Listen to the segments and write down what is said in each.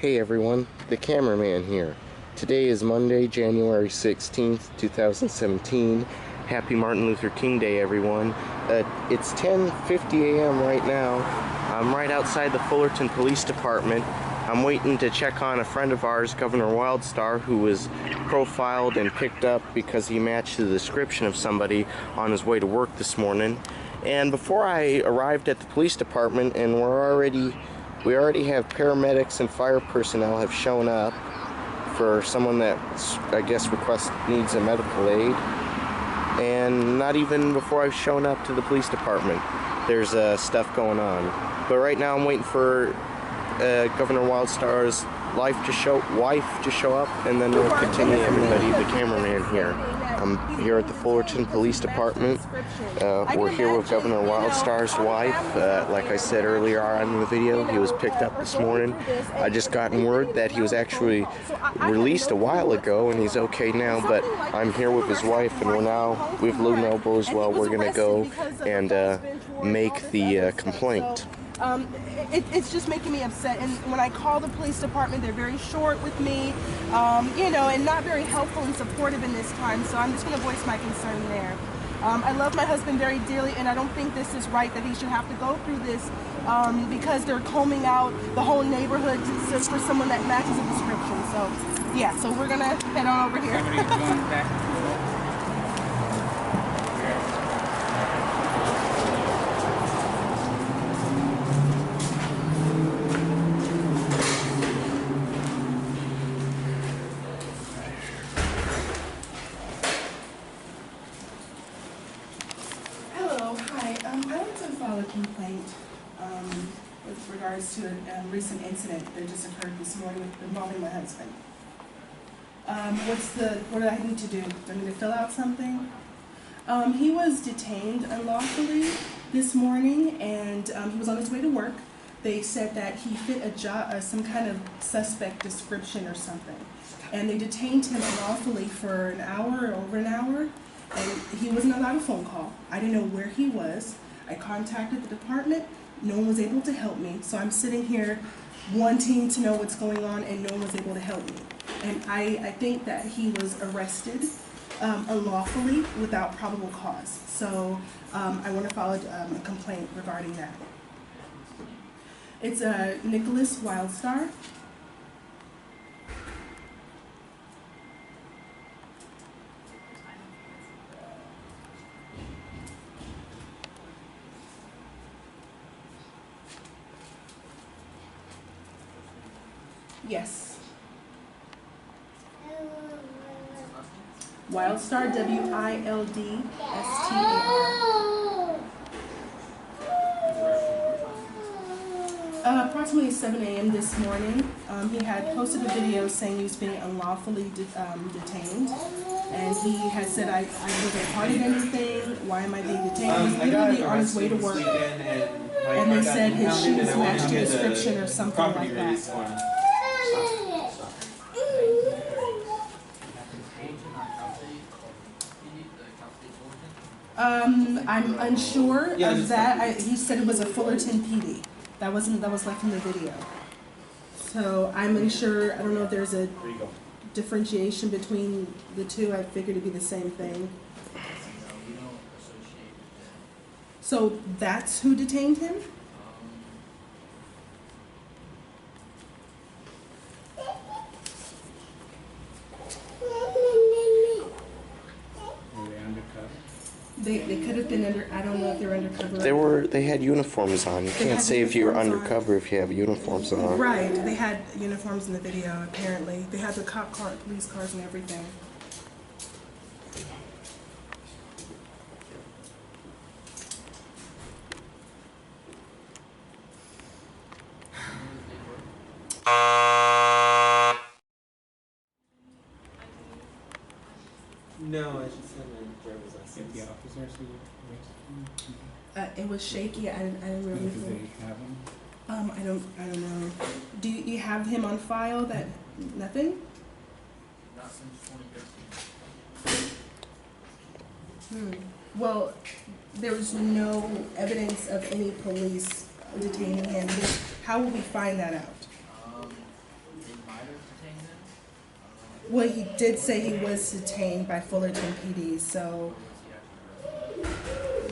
Hey everyone, the cameraman here. Today is Monday, January 16th, 2017. Happy Martin Luther King Day, everyone. It's 10:50 a.m. right now. I'm right outside the Fullerton Police Department. I'm waiting to check on a friend of ours, Governor Wildstar, who was profiled and picked up because he matched the description of somebody on his way to work this morning. And before I arrived at the police department, and we already have paramedics and fire personnel have shown up for someone that I guess needs a medical aid. And not even before I've shown up to the police department, there's stuff going on. But right now I'm waiting for Governor Wildstar's wife to show up, and then we'll continue. Everybody, the cameraman here. I'm here at the Fullerton Police Department. We're here with Governor Wildstar's wife. Like I said earlier on in the video, he was picked up this morning. I just gotten word that he was actually released a while ago and he's okay now, but I'm here with his wife, and with Lou Noble as well, we're going to go and make the complaint. It's just making me upset, and when I call the police department, they're very short with me, and not very helpful and supportive in this time, so I'm just going to voice my concern there. I love my husband very dearly, and I don't think this is right that he should have to go through this because they're combing out the whole neighborhood just for someone that matches a description. So, yeah, so we're going to head on over here. A complaint with regards to a recent incident that just occurred this morning involving my husband. What do I need to do? Do I need to fill out something? He was detained unlawfully this morning, and he was on his way to work. They said that he fit some kind of suspect description or something, and they detained him unlawfully for an hour or over an hour, and he wasn't allowed a phone call. I didn't know where he was. I contacted the department, no one was able to help me, so I'm sitting here wanting to know what's going on, and no one was able to help me. And I think that he was arrested unlawfully without probable cause. So I want to file a complaint regarding that. It's Nicholas Wildstar. Yes. Wildstar, Wildstar. Approximately 7 a.m. this morning, he had posted a video saying he was being unlawfully detained, and he had said, I wasn't part of anything, why am I being detained? He was literally on his way to work, and they said his shoes matched a description or something like that. I'm unsure of that. He said it was a Fullerton PD. That was left in the video. So I'm unsure. I don't know if there's a differentiation between the two. I figured it'd be the same thing. So that's who detained him? They could have been under. I don't know if they're undercover. They had uniforms on. You can't say if you're undercover if you have uniforms on. Right. They had uniforms in the video. Apparently, they had the police cars, and everything. No, I just had my driver's license. If the officer It was shaky. I didn't really. Do they have him? I don't know. Do you have him on file? That nothing. Not since 2013. Well, there was no evidence of any police detaining him. How will we find that out? detained him? Well, he did say he was detained by Fullerton PD, so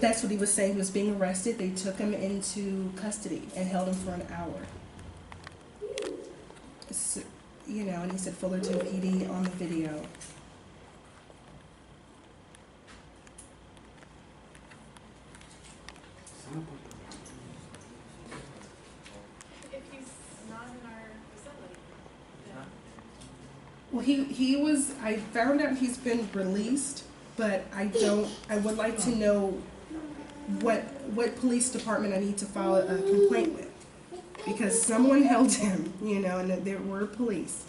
that's what he was saying. He was being arrested. They took him into custody and held him for an hour. So, you know, and he said Fullerton PD on the video. If he's not in our facility, then Well, he was, I found out he's been released, but I would like to know what police department I need to file a complaint with. Because someone held him, you know, and there were police.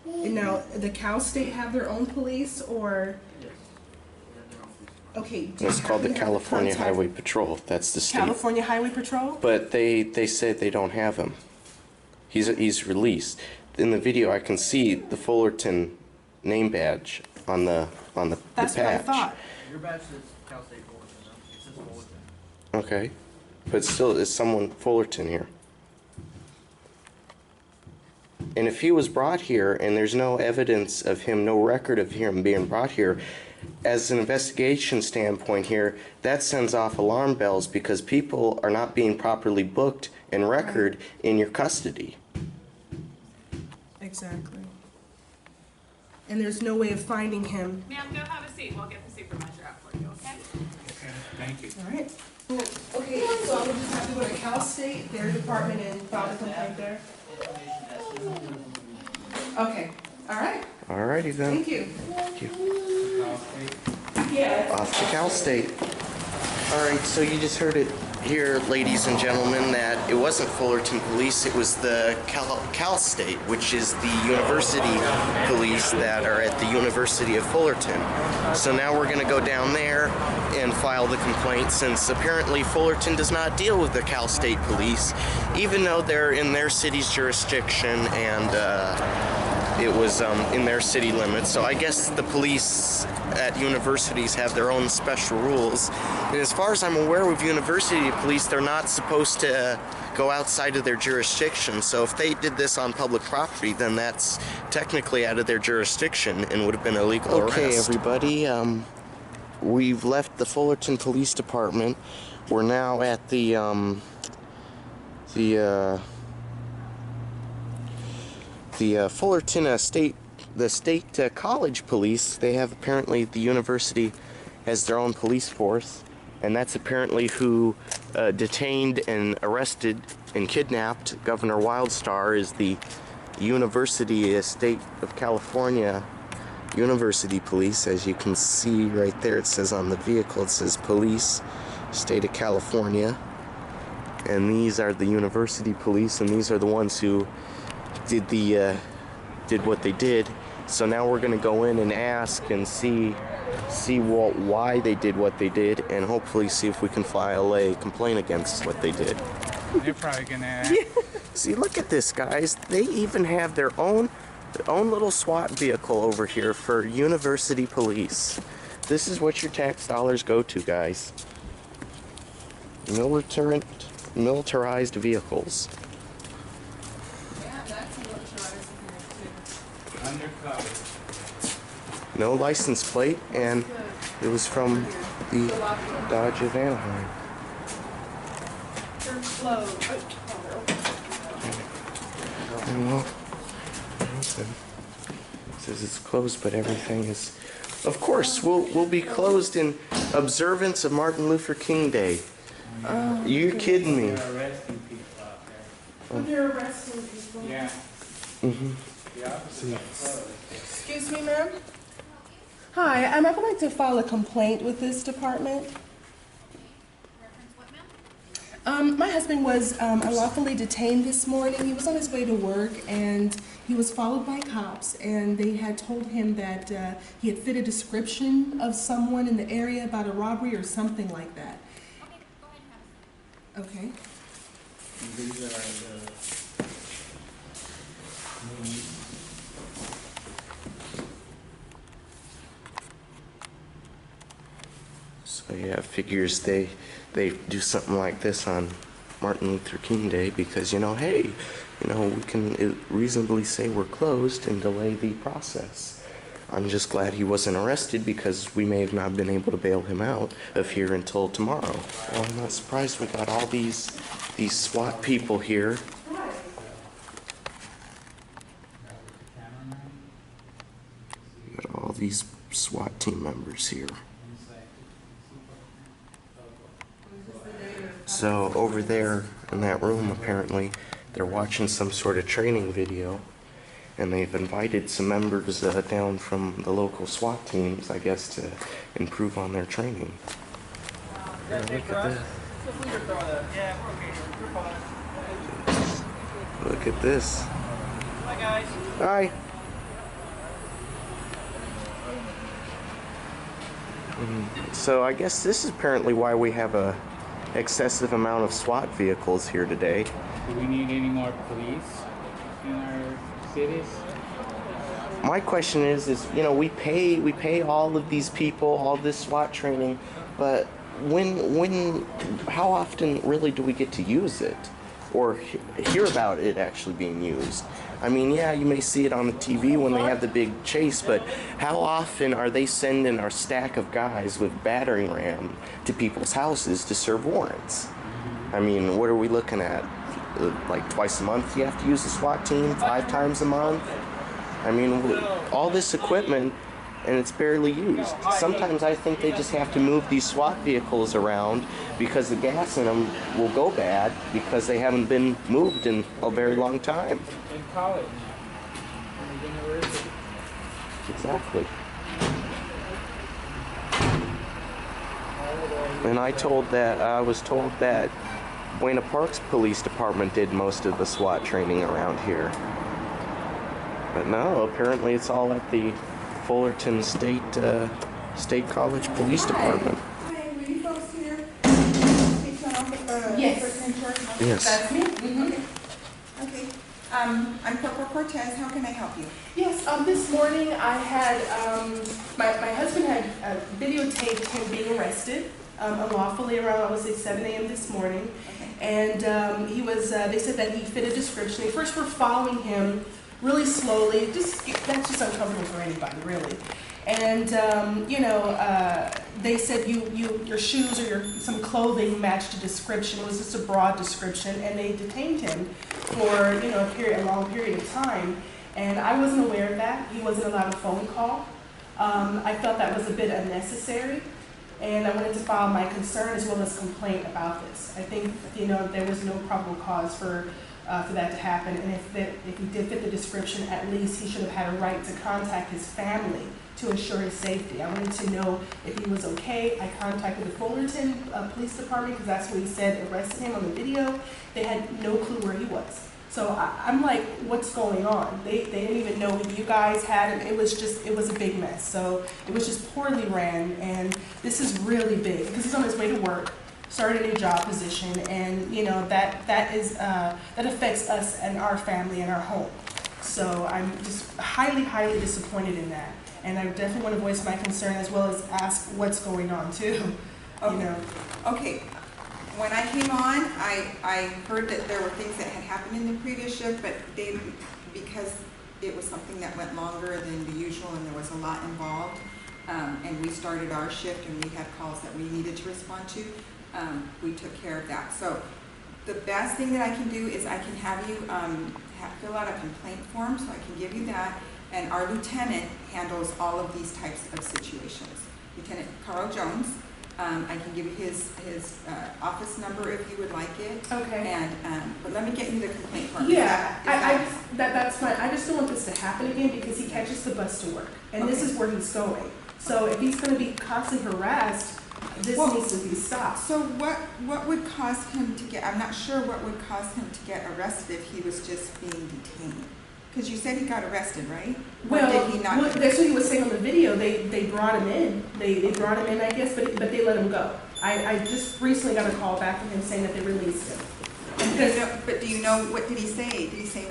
And now, the Cal State have their own police, or, Yes. They have their own police. okay. do It's you called the happen to have California contact- Highway Patrol. That's the state. California Highway Patrol? But they said they don't have him. He's released. In the video, I can see the Fullerton name badge on the That's what I patch. thought. Your badge says Cal State Fullerton, though. It says Fullerton. Okay, but still, is someone Fullerton here? And if he was brought here and there's no evidence of him, no record of him being brought here, as an investigation standpoint here, that sends off alarm bells because people are not being properly booked and record in your custody. Exactly. And there's no way of finding him. ma'am, go have a seat. We'll get the supervisor out for you, okay? Okay, thank you. All right. Okay, so I would just have to go to Cal State, their department, and file a complaint there? Okay, all right, Alrighty then. thank you. Thank you. Yeah. Off to Cal State. Alright, so you just heard it here, ladies and gentlemen, that it wasn't Fullerton Police, it was the Cal State, which is the university police that are at the University of Fullerton. So now we're going to go down there and file the complaint, since apparently Fullerton does not deal with the Cal State Police, even though they're in their city's jurisdiction and it was in their city limits. So I guess the police at universities have their own special rules. And as far as I'm aware with university police, they're not supposed to go outside of their jurisdiction. So if they did this on public property, then that's technically out of their jurisdiction and would have been a legal arrest. Okay, everybody, we've left the Fullerton Police Department. We're now at the Fullerton state college police. They have apparently, the university has their own police force, and that's apparently who detained and arrested and kidnapped Governor Wildstar, is the University State of California University Police. As you can see right there, it says on the vehicle, it says Police, State of California. And these are the university police, and these are the ones who did what they did. So now we're going to go in and ask and see why they did what they did, and hopefully see if we can file a complaint against what they did. They're probably gonna ask. See, look at this, guys. They even have their own little SWAT vehicle over here for university police. This is what your tax dollars go to, guys. Militarized vehicles. Yeah, that's militarized here Undercover. No license plate, and it was from the Dodge of Anaheim. too. They're closed. And well, it says it's closed, but everything is. Of course, we'll be closed in observance of Martin Luther King Day. You're kidding me? They're arresting people out there. They're arresting people. Yeah. Mm-hmm. The officers are closed. Excuse me, ma'am? Hi, I would like to file a complaint with this department. Reference what, ma'am? My husband was unlawfully detained this morning. He was on his way to work, and he was followed by cops, and they had told him that he had fit a description of someone in the area about a robbery or something like that. Okay, go ahead and have a seat. Okay. These are the. So yeah, figures they do something like this on Martin Luther King Day because, hey, we can reasonably say we're closed and delay the process. I'm just glad he wasn't arrested because we may have not been able to bail him out of here until tomorrow. Well, I'm not surprised we got all these SWAT people here. We got all these SWAT team members here. So over there in that room, apparently, they're watching some sort of training video, and they've invited some members down from the local SWAT teams, I guess, to improve on their training. Yeah, Look for at us. this. Feel free to throw that. Yeah, we're okay. We're fine. Look at this. Bye, guys. Hi. So I guess this is apparently why we have a excessive amount of SWAT vehicles here today. Do we need any more police in our cities? My question is we pay all of these people all this SWAT training, but how often really do we get to use it or hear about it actually being used? I mean, yeah, you may see it on the TV when they have the big chase, but how often are they sending our stack of guys with battering ram to people's houses to serve warrants? I mean, what are we looking at? Like twice a month you have to use the SWAT team, 5 times a month? I mean, all this equipment, and it's barely used. Sometimes I think they just have to move these SWAT vehicles around because the gas in them will go bad because they haven't been moved in a very long time. In college, in the university. Exactly. And I was told that Buena Park's police department did most of the SWAT training around here. But no, apparently it's all at the Fullerton State College Police Department. Hi, were you folks here? Yes. Yes. That's me. Mm-hmm. Okay. I'm Corporal Cortez. How can I help you? Yes, this morning I had, my husband had videotaped him being arrested unlawfully around, I would say 7 a.m. this morning. Okay. And he was, they said that he fit a description. They first were following him really slowly. That's just uncomfortable for anybody, really. And, they said your shoes or some clothing matched a description. It was just a broad description, and they detained him for, a long period of time. And I wasn't aware of that. He wasn't allowed a phone call. I felt that was a bit unnecessary, and I wanted to file my concern as well as complaint about this. I think, there was no probable cause for that to happen, and if he did fit the description, at least he should have had a right to contact his family to ensure his safety. I wanted to know if he was okay. I contacted the Fullerton Police Department because that's what he said arrested him on the video. They had no clue where he was. So I'm like, what's going on? They didn't even know you guys had him. It was a big mess. So it was just poorly ran, and this is really big because he's on his way to work, started a new job position, and that affects us and our family and our home. So I'm just highly, highly disappointed in that. And I definitely want to voice my concern as well as ask what's going on too. Okay. Okay. When I came on, I heard that there were things that had happened in the previous shift, but because it was something that went longer than the usual and there was a lot involved, and we started our shift and we had calls that we needed to respond to, we took care of that. So the best thing that I can do is I can have you fill out a complaint form, so I can give you that. And our lieutenant handles all of these types of situations. Lieutenant Carl Jones. I can give you his office number if you would like it. Okay. And but let me get you the complaint form. Yeah, that's fine. I just don't want this to happen again because he catches the bus to work, and this is where he's going. So if he's going to be constantly harassed, this needs to be stopped. So what would cause him to get? I'm not sure what would cause him to get arrested if he was just being detained. Because you said he got arrested, right? Well, did he not? That's what he was saying on the video. They brought him in. They brought him in, I guess, but they let him go. I just recently got a call back from him saying that they released him. But do you know, what did he say? Did he say?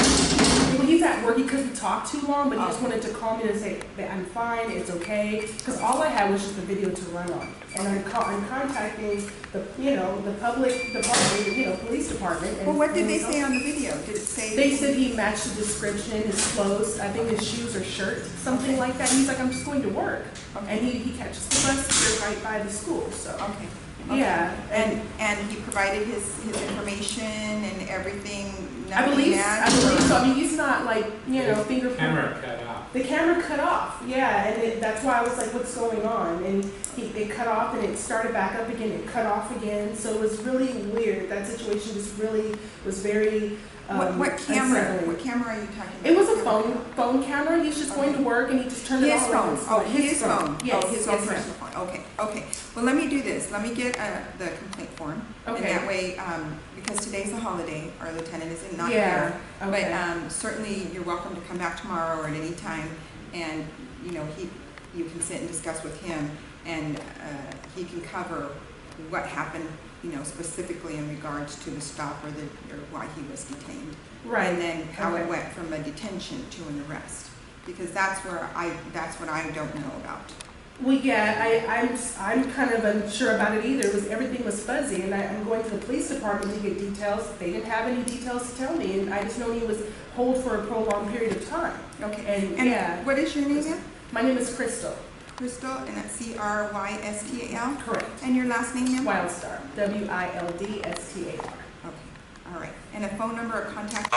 When he's at work, he couldn't talk too long, but he just wanted to call me to say that I'm fine, it's okay. Because all I had was just a video to run on, and I'm contacting the the public department, police department. And, Well, what did they say on the video? Did it say? They said he matched the description, his clothes, I think his shoes or shirt, something like that. He's like, I'm just going to work, and he catches the bus here right by the school. So Okay. yeah, And he provided his information and everything. I believe so. I mean, he's not like, fingerprint. Camera cut off. The camera cut off, yeah, and that's why I was like, what's going on? And it cut off and it started back up again, it cut off again, so it was really weird. That situation just really was very What camera? unsettling. What camera are you talking about? It was a phone camera. He's just going to work and he just turned it His on. phone. Oh, his phone. Yes, Oh, his own yes, ma'am. personal phone. Okay. Well, let me do this. Let me get the complaint form. Okay. And that way, because today's a holiday, our lieutenant is not Yeah, here. okay. But certainly, you're welcome to come back tomorrow or at any time, and you can sit and discuss with him, and he can cover what happened, specifically in regards to the stop or why he was detained. Right. And then how it Okay. went from a detention to an arrest, because that's what I don't know about. Well, yeah, I'm kind of unsure about it either. Everything was fuzzy, and I'm going to the police department to get details. They didn't have any details to tell me, and I just know he was hold for a prolonged period of time. Okay. And yeah, What is your name again? my name is Crystal. Crystal, and that's Crystal. Correct. And your last name, ma'am? Wildstar. Wildstar. Okay. All right. And a phone number or contact?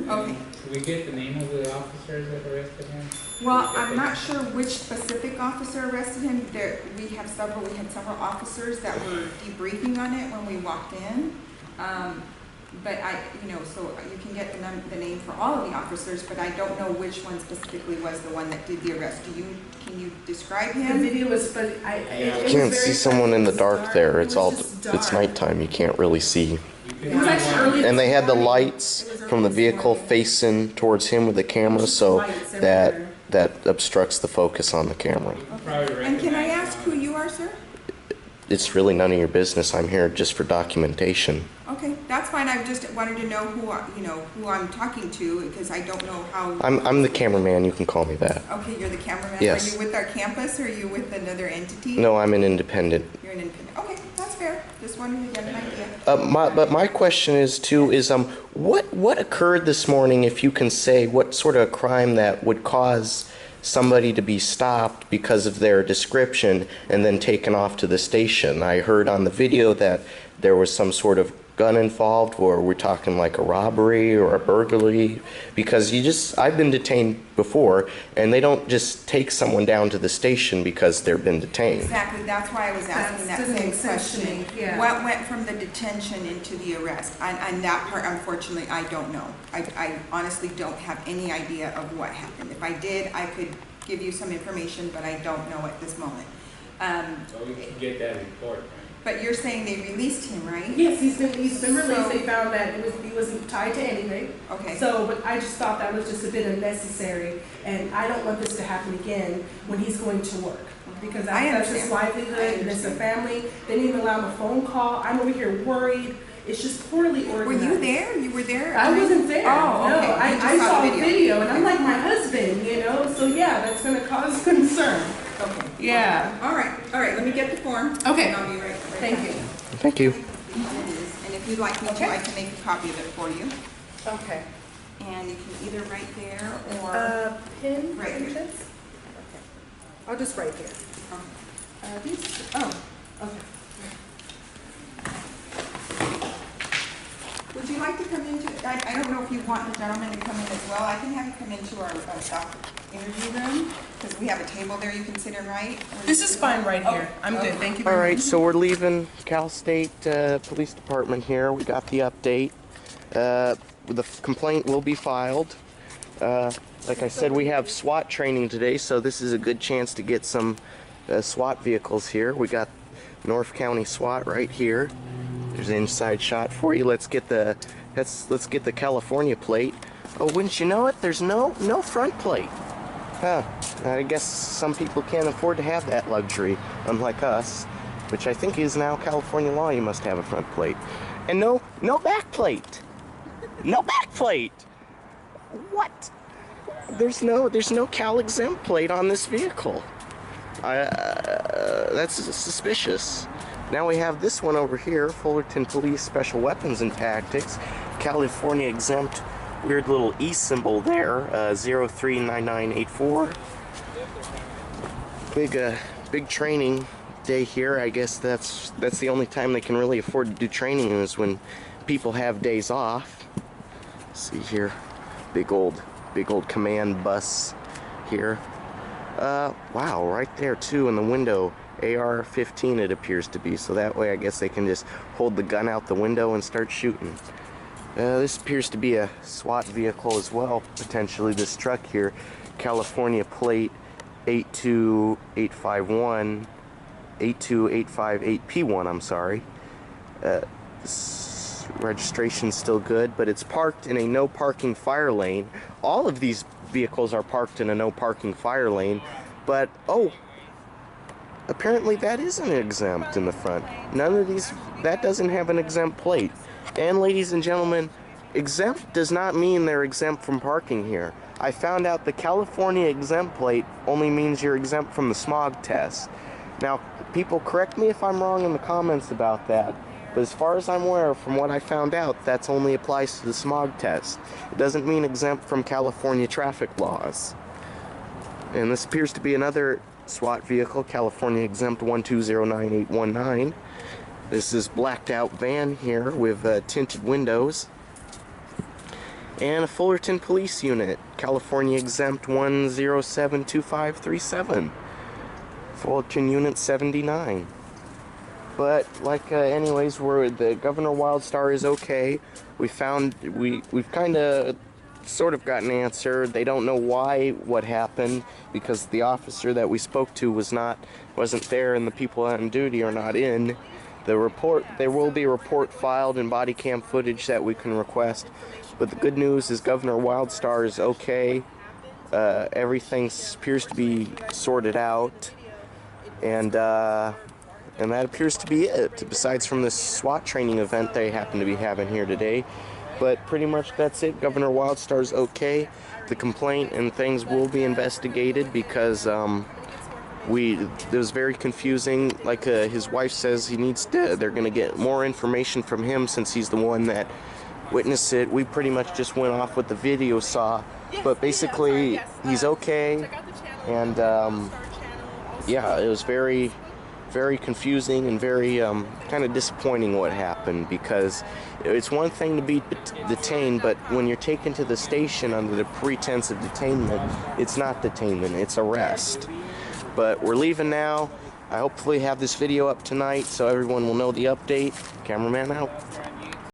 Okay. Did we get the name of the officers that arrested him? Well, I'm not sure which specific officer arrested him. We had several officers that were debriefing on it when we walked in. But so you can get the name for all of the officers, but I don't know which one specifically was the one that did the arrest. Can you describe The him? video was fuzzy. You can't see someone in the dark there. It's nighttime. You can't really see. It was actually early. And they had the lights from the vehicle facing towards him with the camera, so that obstructs the focus on the camera. And can I ask who you are, sir? It's really none of your business. I'm here just for documentation. Okay, that's fine. I just wanted to know who I'm talking to, because I don't know how. I'm the cameraman. You can call me that. Okay, you're the cameraman. Yes. Are you with our campus, or are you with another entity? No, I'm an independent. You're an independent. Okay, that's fair. Just wanted to get an idea. But my question is what occurred this morning? If you can say what sort of crime that would cause somebody to be stopped because of their description and then taken off to the station. I heard on the video that there was some sort of gun involved, or we're talking like a robbery or a burglary, because I've been detained before, and they don't just take someone down to the station because they've been detained. Exactly, that's why I was asking that Doesn't same make sense to question. me, yeah. What went from the detention into the arrest? And that part, unfortunately, I don't know. I honestly don't have any idea of what happened. If I did, I could give you some information, but I don't know at this moment. So we can get that report, right? But you're saying they released him, right? Yes, he's been released. So- They found that he wasn't tied to anything. Okay. So, but I just thought that was just a bit unnecessary, and I don't want this to happen again when he's going to work, because that's his livelihood and it's a family. They didn't even allow him a phone call. I'm over here worried. It's just poorly Were organized. you there? You were there? I wasn't there. Oh, no, okay. You I just saw the a video, and I'm like my husband, So yeah, that's going to cause concern. Okay. Yeah. All right. Let me get the form. Okay. And I'll be right Thank back. you. Thank you. And if you'd like me to, Okay. I can make a copy of it for you. Okay. And you can either write there or. Pin. Right here. Okay. I'll just write here. These. Oh. Okay. Would you like to come into, I don't know if you want the gentleman to come in as well. I can have you come into our staff interview room, because we have a table there you can sit and write. This is fine right here. I'm good. Thank you All very right, much. so we're leaving Cal State Police Department here. We got the update. The complaint will be filed. Like I said, we have SWAT training today, so this is a good chance to get some SWAT vehicles here. We got North County SWAT right here. There's an inside shot for you. Let's get the California plate. Oh, wouldn't you know it? There's no front plate. I guess some people can't afford to have that luxury, unlike us, which I think is now California law. You must have a front plate. And no back plate. No back plate. What? There's no Cal exempt plate on this vehicle. That's suspicious. Now we have this one over here, Fullerton Police Special Weapons and Tactics, California exempt, weird little E symbol there, 039984. Big training day here. I guess that's the only time they can really afford to do training is when people have days off. Let's see here, big old command bus here. Wow, right there too in the window, AR-15 it appears to be, so that way I guess they can just hold the gun out the window and start shooting. This appears to be a SWAT vehicle as well, potentially. This truck here, California plate 82858P1, I'm sorry. Registration's still good, but it's parked in a no parking fire lane. All of these vehicles are parked in a no parking fire lane, but oh, apparently that isn't exempt in the front. None of these, that doesn't have an exempt plate. And ladies and gentlemen, exempt does not mean they're exempt from parking here. I found out the California exempt plate only means you're exempt from the smog test. Now, people correct me if I'm wrong in the comments about that, but as far as I'm aware, from what I found out, that only applies to the smog test. It doesn't mean exempt from California traffic laws. And this appears to be another SWAT vehicle, California exempt 1209819. This is blacked out van here with tinted windows. And a Fullerton police unit, California exempt 1072537. Fullerton unit 79. But anyways, the Governor Wildstar is okay. We've kind of sort of got an answer. They don't know what happened, because the officer that we spoke to wasn't there, and the people on duty are not in. There will be a report filed and body cam footage that we can request. But the good news is Governor Wildstar is okay. Everything appears to be sorted out, and that appears to be it, besides from this SWAT training event they happen to be having here today. But pretty much that's it. Governor Wildstar's okay. The complaint and things will be investigated, because it was very confusing. His wife says they're going to get more information from him, since he's the one that witnessed it. We pretty much just went off what the video saw. But basically, he's okay. And yeah, it was very confusing and very kind of disappointing what happened, because it's one thing to be detained, but when you're taken to the station under the pretense of detainment, it's not detainment, it's arrest. But we're leaving now. I hopefully have this video up tonight so everyone will know the update. Cameraman out.